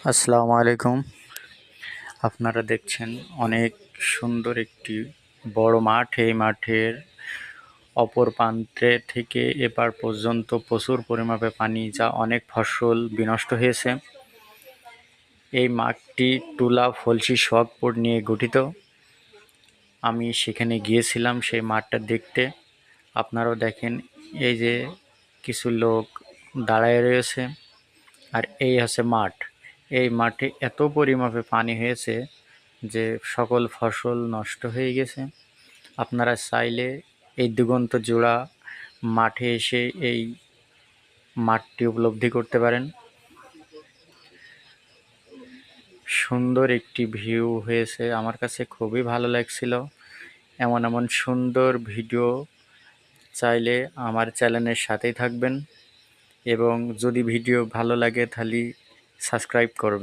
আসসালামু আলাইকুম। আপনারা দেখছেন অনেক সুন্দর একটি বড় মাঠ। এই মাঠের অপর প্রান্তে থেকে এপার পর্যন্ত প্রচুর পরিমাপে পানি, যা অনেক ফসল বিনষ্ট হয়েছে। এই মাঠটি টুলা ফলসি সোহাগপুর নিয়ে গঠিত। আমি সেখানে গিয়েছিলাম সেই মাঠটা দেখতে। আপনারাও দেখেন, এই যে কিছু লোক দাঁড়ায় রয়েছে, আর এই হচ্ছে মাঠ। এই মাঠে এত পরিমাপে পানি হয়েছে যে সকল ফসল নষ্ট হয়ে গেছে। আপনারা চাইলে এই দিগন্ত জোড়া মাঠে এসে এই মাঠটি উপলব্ধি করতে পারেন। সুন্দর একটি ভিউ হয়েছে, আমার কাছে খুবই ভালো লাগছিল। এমন এমন সুন্দর ভিডিও চাইলে আমার চ্যানেলের সাথেই থাকবেন, এবং যদি ভিডিও ভালো লাগে তাহলে সাবস্ক্রাইব করবেন।